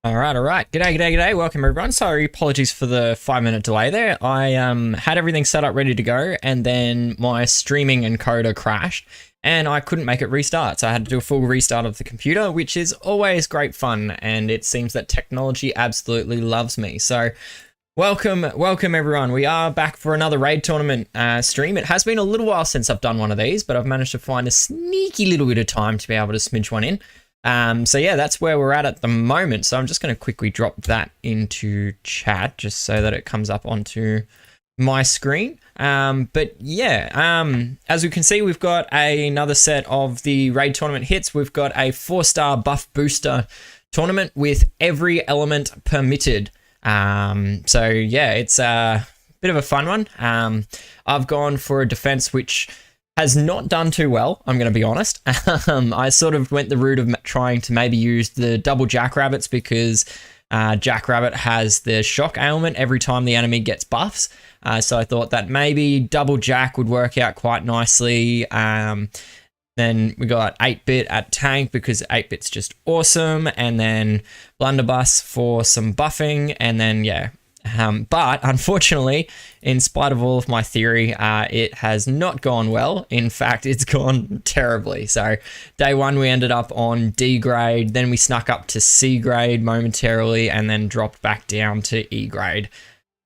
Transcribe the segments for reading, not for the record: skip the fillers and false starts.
All right. G'day. Welcome everyone. Sorry, apologies for the 5 minute delay there. I had everything set up ready to go, and then my streaming encoder crashed, and I couldn't make it restart. So I had to do a full restart of the computer, which is always great fun, and it seems that technology absolutely loves me. So welcome everyone. We are back for another raid tournament stream. It has been a little while since I've done one of these, but I've managed to find a sneaky little bit of time to be able to smidge one in. So yeah, that's where we're at the moment. So I'm just going to quickly drop that into chat just so that it comes up onto my screen. But yeah, as we can see, we've got another set of the raid tournament hits. We've got a 4-star buff booster tournament with every element permitted. So yeah, it's a bit of a fun one. I've gone for a defense which has not done too well, I'm going to be honest. I sort of went the route of trying to maybe use the double jackrabbits because jackrabbit has the shock ailment every time the enemy gets buffs. So I thought that maybe double jack would work out quite nicely. Then we got 8-bit at tank because 8-bit's just awesome. And then blunderbuss for some buffing. And then, yeah. But unfortunately, in spite of all of my theory, it has not gone well. In fact, it's gone terribly. So day one, we ended up on D grade. Then we snuck up to C grade momentarily and then dropped back down to E grade.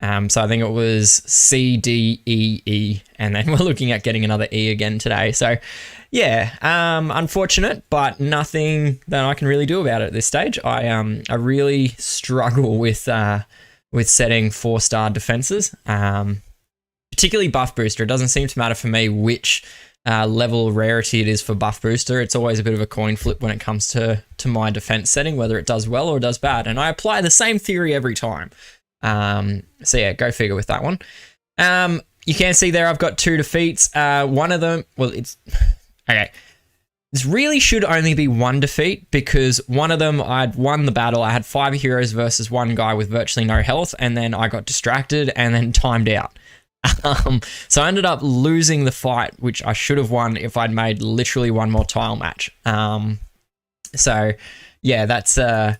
So I think it was C, D, E, E. And then we're looking at getting another E again today. So yeah, unfortunate, but nothing that I can really do about it at this stage. I really struggle with setting 4-star defenses, particularly buff booster. It doesn't seem to matter for me which level of rarity it is for buff booster. It's always a bit of a coin flip when it comes to my defense setting, whether it does well or does bad. And I apply the same theory every time. So yeah, go figure with that one. You can see there I've got 2 defeats. One of them, well, it's okay. This really should only be 1 defeat because one of them I'd won the battle. I had 5 heroes versus 1 guy with virtually no health, and then I got distracted and then timed out. So I ended up losing the fight, which I should have won if I'd made literally 1 more tile match. So yeah, that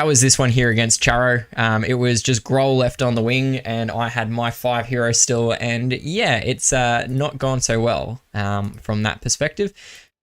was this one here against Charo. It was just Groll left on the wing, and I had my 5 heroes still, and yeah, it's not gone so well from that perspective.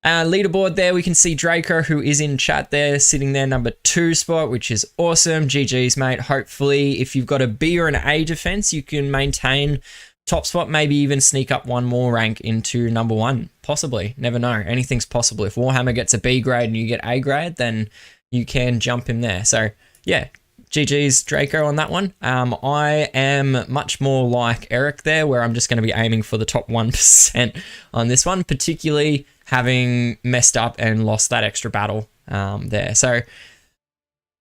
Leaderboard there, we can see Draco, who is in chat there, sitting there number 2 spot, which is awesome. GG's, mate. Hopefully, if you've got a B or an A defense, you can maintain top spot, maybe even sneak up 1 more rank into number 1. Possibly. Never know. Anything's possible. If Warhammer gets a B grade and you get A grade, then you can jump in there. So, yeah. GG's Draco on that one. I am much more like Eric there, where I'm just going to be aiming for the top 1% on this one, particularly having messed up and lost that extra battle there. So,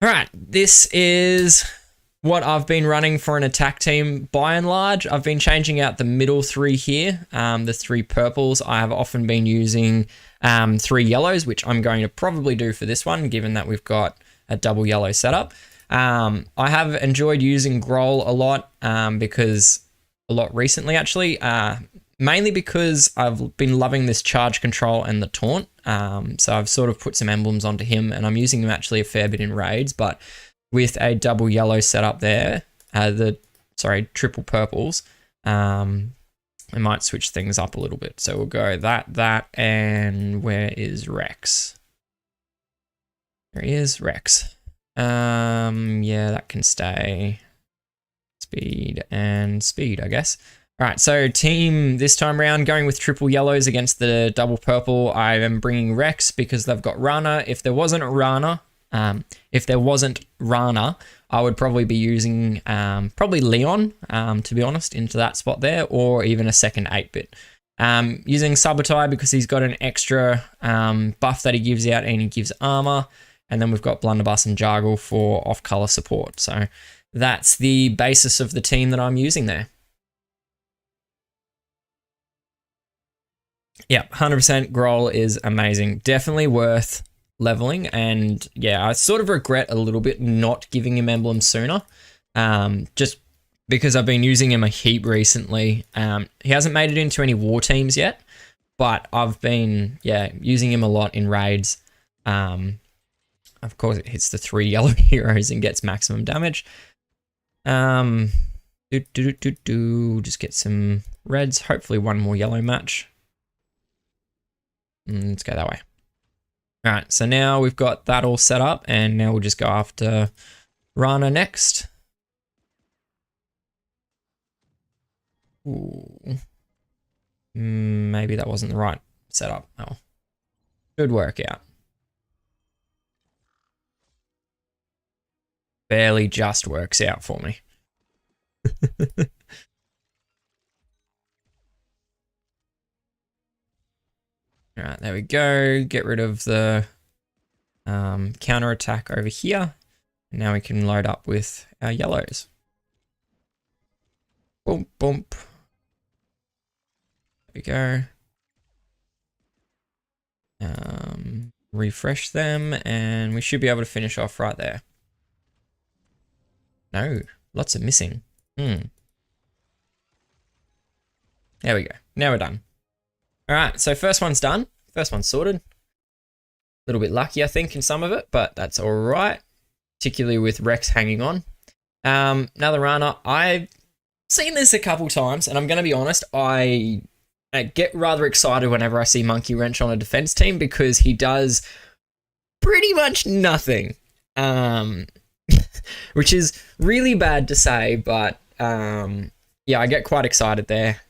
all right, this is what I've been running for an attack team by and large. I've been changing out the middle 3 here, the 3 purples. I have often been using 3 yellows, which I'm going to probably do for this one, given that we've got a double yellow setup. I have enjoyed using Groll a lot because a lot recently, actually, mainly because I've been loving this charge control and the taunt. So I've sort of put some emblems onto him, and I'm using him actually a fair bit in raids, but with a double yellow setup there, triple purples, I might switch things up a little bit. So we'll go that, and where is Rex? There he is, Rex. Yeah, that can stay. Speed and speed, I guess. All right, so team this time around going with triple yellows against the double purple. I am bringing Rex because they've got Rana. If there wasn't Rana, I would probably be using probably Leon, to be honest, into that spot there, or even a second 8-bit. Using Sabotai because he's got an extra buff that he gives out, and he gives armor. And then we've got Blunderbuss and Jargle for off-color support. So that's the basis of the team that I'm using there. Yeah, 100% Groll is amazing. Definitely worth leveling. And yeah, I sort of regret a little bit not giving him emblems sooner. Just because I've been using him a heap recently. He hasn't made it into any war teams yet, but I've been, using him a lot in raids. Of course, it hits the 3 yellow heroes and gets maximum damage. Just get some reds. Hopefully one more yellow match. Let's go that way. All right, so now we've got that all set up, and now we'll just go after Rana next. Ooh. Maybe that wasn't the right setup. Oh, should work out. Barely just works out for me. All right, there we go. Get rid of the counter attack over here. Now we can load up with our yellows. Boom, boom. There we go. Refresh them, and we should be able to finish off right there. No, lots of missing. There we go. Now we're done. All right, so first one's done. First one's sorted. A little bit lucky, I think, in some of it, but that's all right, particularly with Rex hanging on. Another runner. I've seen this a couple times, and I'm going to be honest, I get rather excited whenever I see Monkey Wrench on a defense team because he does pretty much nothing, which is really bad to say, but yeah, I get quite excited there.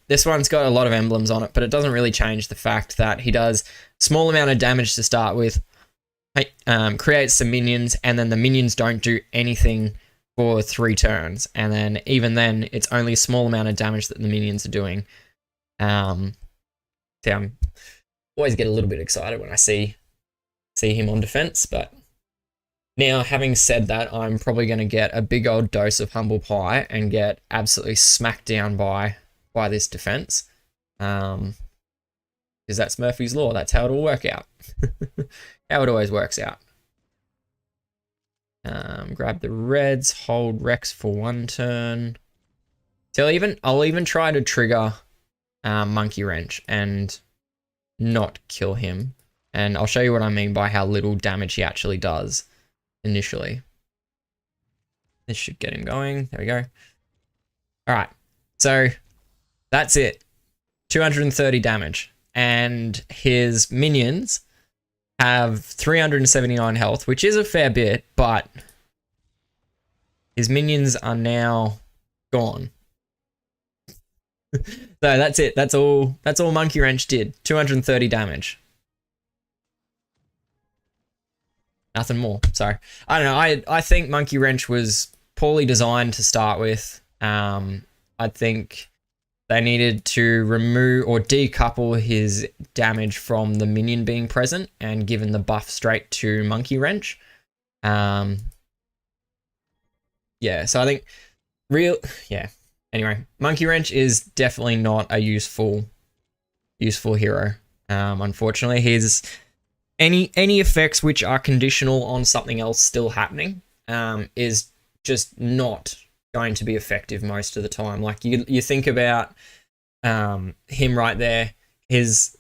This one's got a lot of emblems on it, but it doesn't really change the fact that he does small amount of damage to start with, creates some minions, and then the minions don't do anything for 3 turns. And then even then, it's only a small amount of damage that the minions are doing. So I always get a little bit excited when I see him on defense, but now, having said that, I'm probably going to get a big old dose of humble pie and get absolutely smacked down by this defense. Because that's Murphy's Law. That's how it'll work out. How it always works out. Grab the reds, hold Rex for 1 turn. So I'll even try to trigger Monkey Wrench and not kill him. And I'll show you what I mean by how little damage he actually does initially. This should get him going. There we go. All right. So that's it. 230 damage. And his minions have 379 health, which is a fair bit, but his minions are now gone. So that's it. That's all Monkey Wrench did. 230 damage. Nothing more. Sorry. I don't know. I think Monkey Wrench was poorly designed to start with. I think they needed to remove or decouple his damage from the minion being present and given the buff straight to Monkey Wrench. Yeah, so I think Anyway, Monkey Wrench is definitely not a useful hero. Unfortunately, his any effects which are conditional on something else still happening is just not going to be effective most of the time. Like you think about him right there, his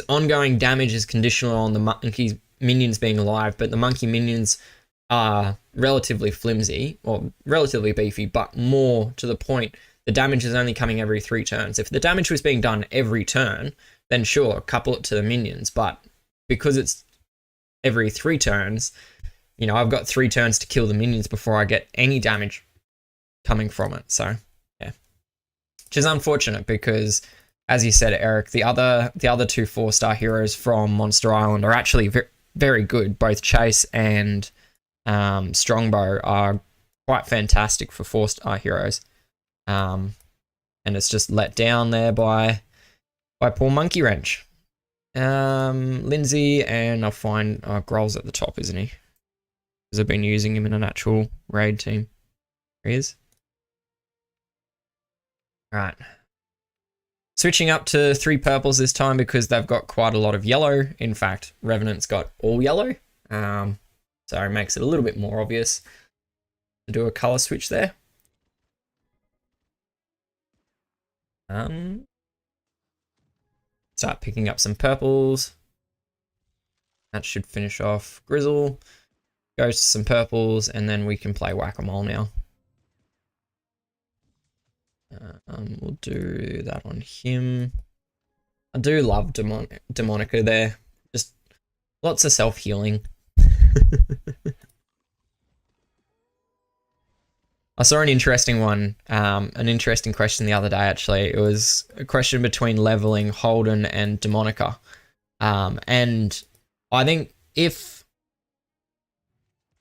ongoing damage is conditional on the monkey minions being alive, but the monkey minions are relatively flimsy or relatively beefy, but more to the point, the damage is only coming every 3 turns. If the damage was being done every turn, then sure, couple it to the minions, but because it's every 3 turns, you know, I've got 3 turns to kill the minions before I get any damage coming from it. So, yeah. Which is unfortunate because, as you said, Eric, the other 2 4-star heroes from Monster Island are actually very good. Both Chase and Strongbow are quite fantastic for 4-star heroes. And it's just let down there by poor Monkey Wrench. Lindsay, and I'll find Grohl's at the top, isn't he? Because I've been using him in an actual raid team. There he is. Alright. Switching up to 3 purples this time because they've got quite a lot of yellow. In fact, Revenant's got all yellow. So it makes it a little bit more obvious to do a color switch there. Start picking up some purples. That should finish off Grizzle. Go to some purples, and then we can play Whack-A-Mole now. We'll do that on him. I do love Demonica there. Just lots of self-healing. I saw an interesting one, an interesting question the other day, actually. It was a question between leveling Holden and Demonica. And I think if,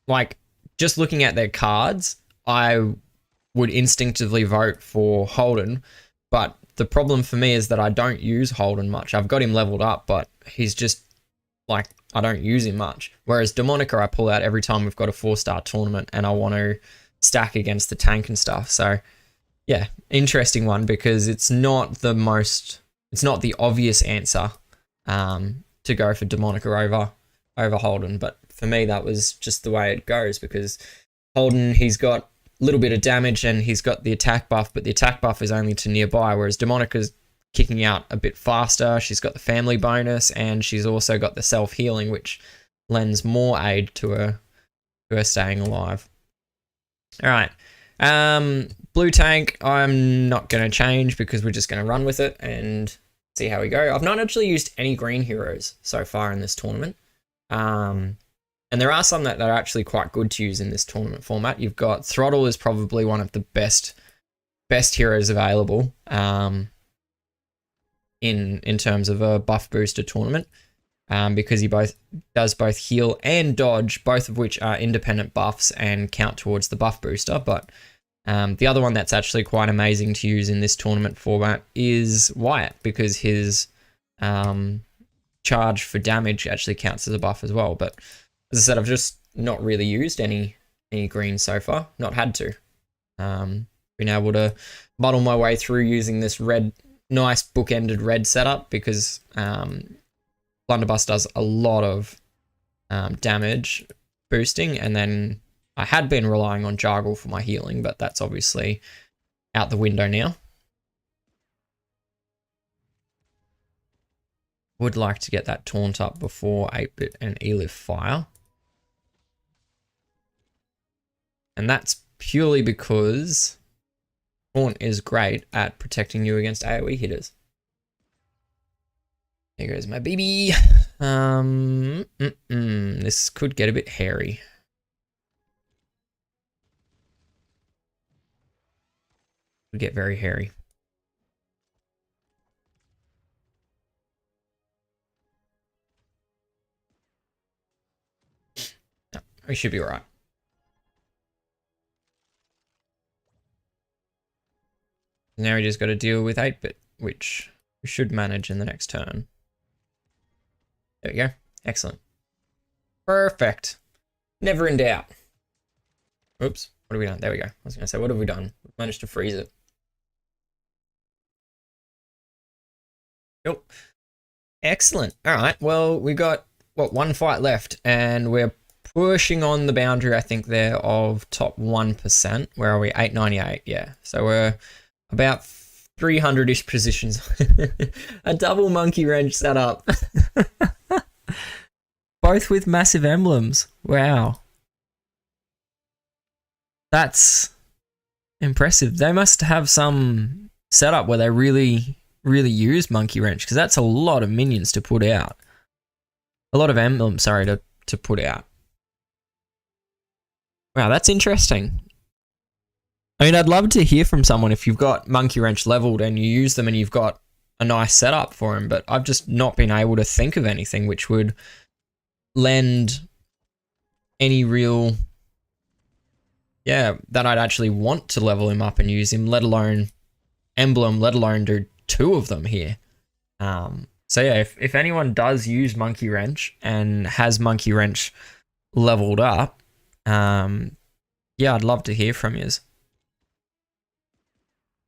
like, just looking at their cards, I would instinctively vote for Holden. But the problem for me is that I don't use Holden much. I've got him leveled up, but he's just, like, I don't use him much. Whereas Demonica, I pull out every time we've got a 4-star tournament and I want to stack against the tank and stuff. So yeah, interesting one, because it's not the obvious answer to go for Demonica over Holden, but for me that was just the way it goes, because Holden, he's got a little bit of damage and he's got the attack buff, but the attack buff is only to nearby, whereas Demonica's kicking out a bit faster. She's got the family bonus and she's also got the self-healing, which lends more aid to her staying alive. All right, blue tank, I'm not going to change because we're just going to run with it and see how we go. I've not actually used any green heroes so far in this tournament. And there are some that are actually quite good to use in this tournament format. You've got Throttle is probably one of the best heroes available in terms of a buff booster tournament. Because he does both heal and dodge, both of which are independent buffs and count towards the buff booster. But the other one that's actually quite amazing to use in this tournament format is Wyatt, because his charge for damage actually counts as a buff as well. But as I said, I've just not really used any green so far, not had to. Been able to muddle my way through using this nice book-ended red setup, because Blunderbuss does a lot of damage boosting, and then I had been relying on Jargle for my healing, but that's obviously out the window now. Would like to get that taunt up before 8-bit and Elif fire. And that's purely because taunt is great at protecting you against AoE hitters. There goes my baby. This could get a bit hairy. Could get very hairy. No, we should be all right. Now we just got to deal with 8-bit, which we should manage in the next turn. There we go. Excellent. Perfect. Never in doubt. Oops. What have we done? There we go. I was going to say, what have we done? We've managed to freeze it. Nope. Excellent. All right. Well, we got, one fight left, and we're pushing on the boundary, I think, there of top 1%. Where are we? 898. Yeah. So we're about 300-ish positions. A double monkey wrench setup. Both with massive emblems. Wow. That's impressive. They must have some setup where they really use monkey wrench, because that's a lot of minions to put out. A lot of emblems, sorry, to put out. Wow, that's interesting. I mean, I'd love to hear from someone if you've got monkey wrench leveled and you use them and you've got a nice setup for them, but I've just not been able to think of anything which would lend any real, that I'd actually want to level him up and use him, let alone emblem, let alone do 2 of them here. So yeah, if anyone does use monkey wrench and has monkey wrench leveled up, I'd love to hear from yous.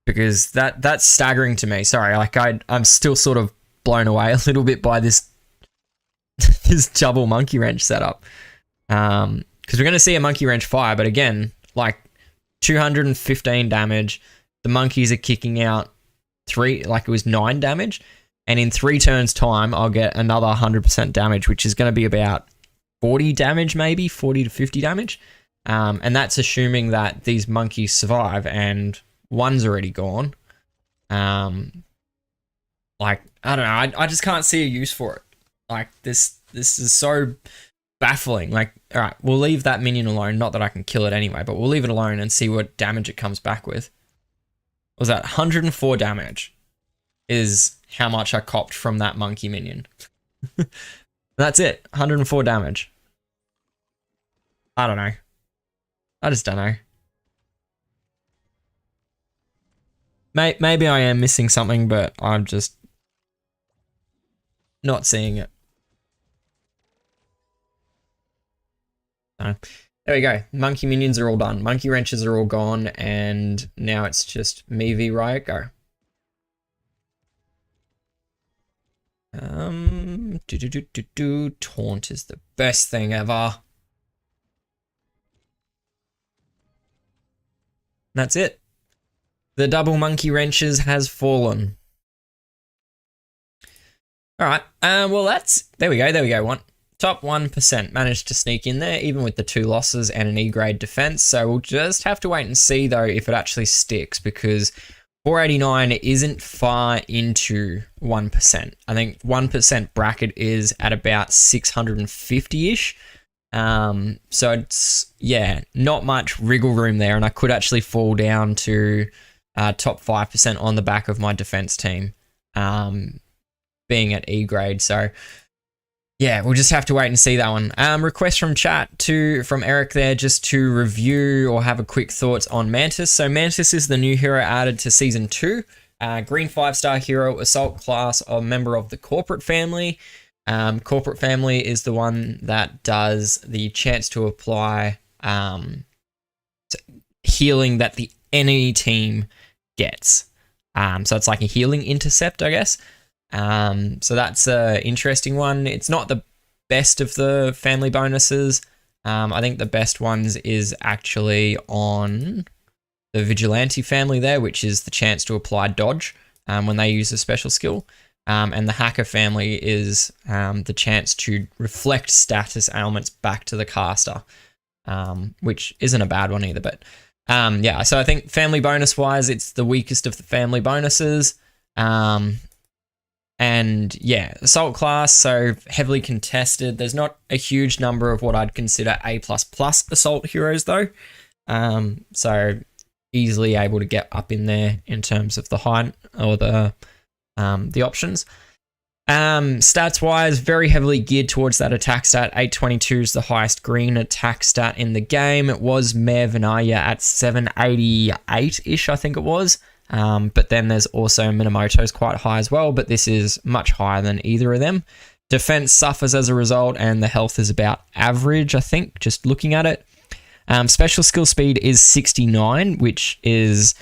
Because that's staggering to me. Sorry, like I'm still sort of blown away a little bit by this double monkey wrench setup. Because we're going to see a monkey wrench fire, but again, like 215 damage. The monkeys are kicking out 9 damage. And in 3 turns time, I'll get another 100% damage, which is going to be about 40 damage, maybe 40 to 50 damage. And that's assuming that these monkeys survive, and one's already gone. Like, I don't know. I just can't see a use for it. Like, this is so baffling. Like, all right, we'll leave that minion alone. Not that I can kill it anyway, but we'll leave it alone and see what damage it comes back with. What was that? 104 damage is how much I copped from that monkey minion. That's it. 104 damage. I don't know. I just don't know. Maybe I am missing something, but I'm just not seeing it. So, there we go. Monkey minions are all done. Monkey wrenches are all gone, and now it's just me v Riot Go. Taunt is the best thing ever. That's it. The double monkey wrenches has fallen. All right. Well, there we go. One top 1% managed to sneak in there, even with the 2 losses and an E-grade defense. So we'll just have to wait and see though if it actually sticks, because 489 isn't far into 1%. I think 1% bracket is at about 650-ish. So it's, yeah, not much wriggle room there, and I could actually fall down to top 5% on the back of my defense team, being at E grade. So yeah, we'll just have to wait and see that one. Request from chat from Eric there, just to review or have a quick thoughts on Mantis. So Mantis is the new hero added to season 2. Green 5-star hero, assault class, a member of the corporate family. Corporate family is the one that does the chance to apply healing that the enemy team gets. So it's like a healing intercept, I guess. So that's an interesting one. It's not the best of the family bonuses. I think the best ones is actually on the Vigilante family there, which is the chance to apply dodge when they use a special skill. And the Hacker family is the chance to reflect status ailments back to the caster, which isn't a bad one either. But yeah, so I think family bonus wise, it's the weakest of the family bonuses. And yeah, assault class, so heavily contested. There's not a huge number of what I'd consider A++ assault heroes though. So easily able to get up in there in terms of the height or the options. Stats wise, very heavily geared towards that attack stat. 822 is the highest green attack stat in the game. It was Mayor Vinaya at 788-ish, I think it was. But then there's also Minamoto's quite high as well, but this is much higher than either of them. Defense suffers as a result, and the health is about average, I think, just looking at it. Special skill speed is 69, which is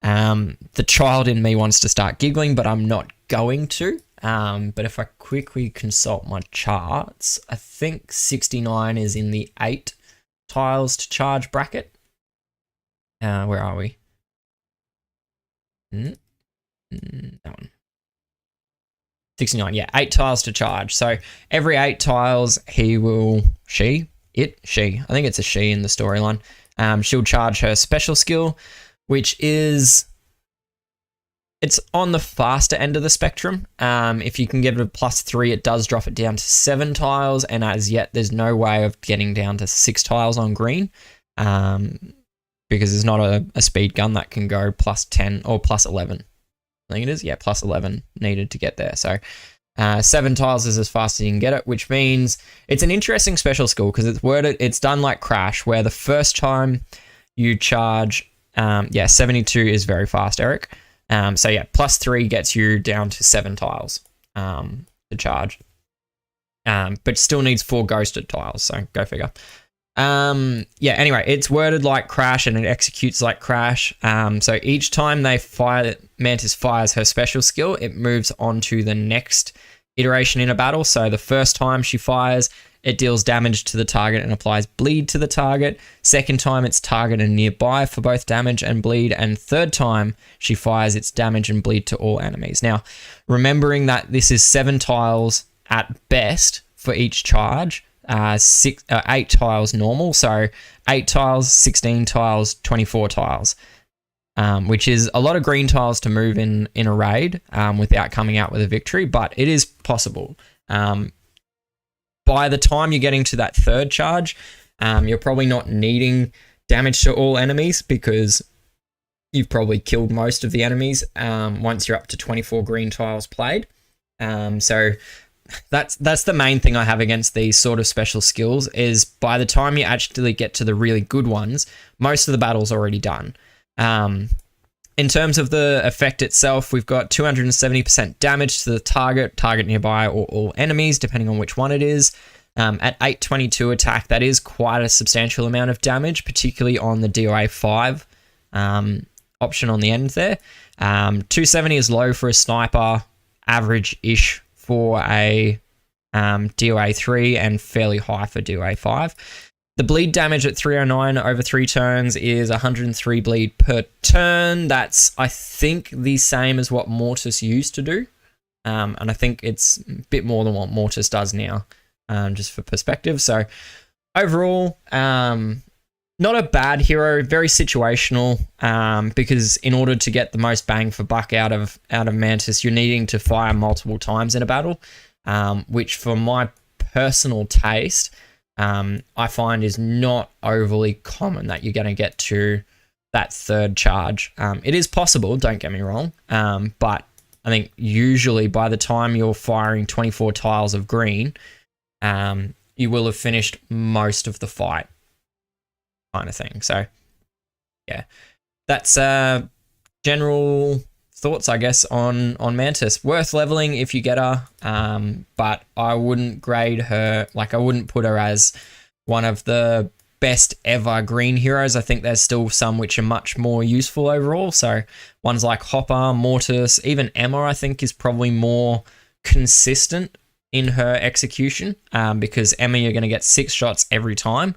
the child in me wants to start giggling, but I'm not going to. But if I quickly consult my charts, I think 69 is in the 8 tiles to charge bracket. Where are we? That one. 69, yeah, 8 tiles to charge. So every 8 tiles, I think it's a she in the storyline. She'll charge her special skill, which is, it's on the faster end of the spectrum. If you can give it a +3, it does drop it down to 7 tiles, and as yet, there's no way of getting down to 6 tiles on green, because there's not a speed gun that can go +10 or +11. I think it is, yeah, +11 needed to get there. So 7 tiles is as fast as you can get it, which means it's an interesting special skill because it's done like Crash, where the first time you charge, 72 is very fast, Eric. So yeah, +3 gets you down to 7 tiles to charge, but still needs 4 ghosted tiles. So go figure. Anyway, it's worded like Crash and it executes like Crash. So each time Mantis fires her special skill, it moves on to the next iteration in a battle. So the first time she fires, it deals damage to the target and applies bleed to the target. Second time, it's target and nearby for both damage and bleed. And third time she fires, it's damage and bleed to all enemies. Now, remembering that this is 7 tiles at best for each charge, 8 tiles normal. So 8 tiles, 16 tiles, 24 tiles. Which is a lot of green tiles to move in a raid without coming out with a victory, but it is possible. By the time you're getting to that third charge, you're probably not needing damage to all enemies because you've probably killed most of the enemies once you're up to 24 green tiles played. So that's the main thing I have against these sort of special skills is by the time you actually get to the really good ones, most of the battle's already done. In terms of the effect itself, we've got 270% damage to the target nearby, or all enemies, depending on which one it is. At 822 attack, that is quite a substantial amount of damage, particularly on the DOA 5 option on the end there. 270 is low for a sniper, average-ish for a DOA 3, and fairly high for DOA 5. The bleed damage at 309 over 3 turns is 103 bleed per turn. That's, I think, the same as what Mortis used to do. And I think it's a bit more than what Mortis does now, just for perspective. So overall, not a bad hero, very situational, because in order to get the most bang for buck out of Mantis, you're needing to fire multiple times in a battle, which for my personal taste, I find is not overly common that you're going to get to that third charge. It is possible, don't get me wrong, but I think usually by the time you're firing 24 tiles of green, you will have finished most of the fight, kind of thing. So, yeah, that's general thoughts, I guess, on Mantis. Worth leveling if you get her, but I wouldn't grade her, like I wouldn't put her as one of the best ever green heroes. I think there's still some which are much more useful overall. So ones like Hopper, Mortis, even Emma, I think is probably more consistent in her execution, because Emma, you're going to get 6 shots every time.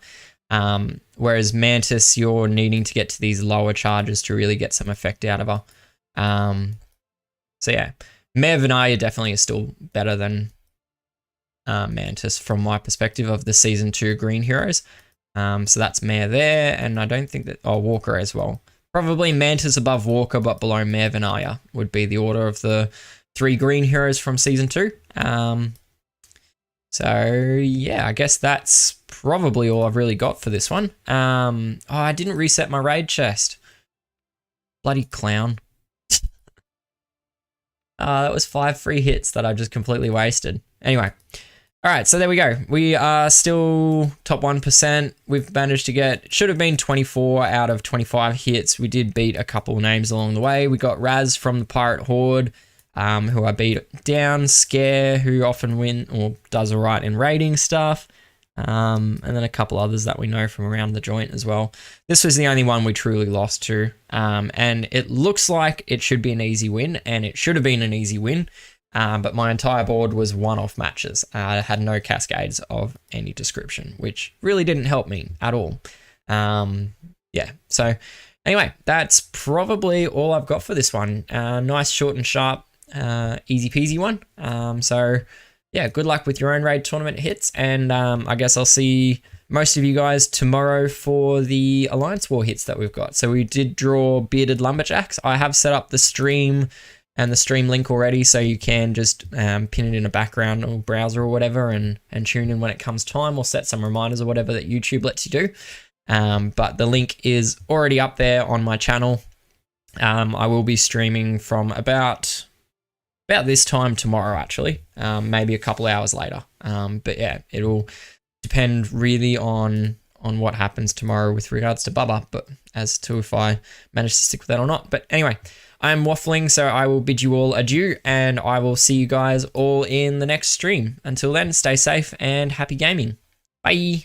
Whereas Mantis, you're needing to get to these lower charges to really get some effect out of her. So yeah, Mayor Vinaya definitely is still better than Mantis from my perspective of the Season 2 green heroes. So that's Mayor there, and I don't think that... Oh, Walker as well. Probably Mantis above Walker, but below Mayor Vinaya would be the order of the 3 green heroes from Season 2. So yeah, I guess that's probably all I've really got for this one. Oh, I didn't reset my raid chest. Bloody clown. That was 5 free hits that I just completely wasted. Anyway, all right, so there we go. We are still top 1%. We've managed to get, should have been 24 out of 25 hits. We did beat a couple names along the way. We got Raz from the Pirate Horde, who I beat down, Scare, who often win or does all right in raiding stuff, and then a couple others that we know from around the joint as well. This was the only one we truly lost to, and it looks like it should be an easy win, and it should have been an easy win, but my entire board was one-off matches. I had no cascades of any description, which really didn't help me at all. Yeah, so anyway, that's probably all I've got for this one. Nice, short and sharp, easy peasy one. So yeah, good luck with your own raid tournament hits, and I guess I'll see most of you guys tomorrow for the Alliance War hits that we've got. So we did draw Bearded Lumberjacks. I have set up the stream and the stream link already, so you can just pin it in a background or browser or whatever and tune in when it comes time, or set some reminders or whatever that YouTube lets you do. But the link is already up there on my channel. I will be streaming from about this time tomorrow, actually, maybe a couple hours later. But yeah, it'll depend really on what happens tomorrow with regards to Bubba, but as to if I manage to stick with that or not. But anyway, I'm waffling, so I will bid you all adieu, and I will see you guys all in the next stream. Until then, stay safe and happy gaming. Bye.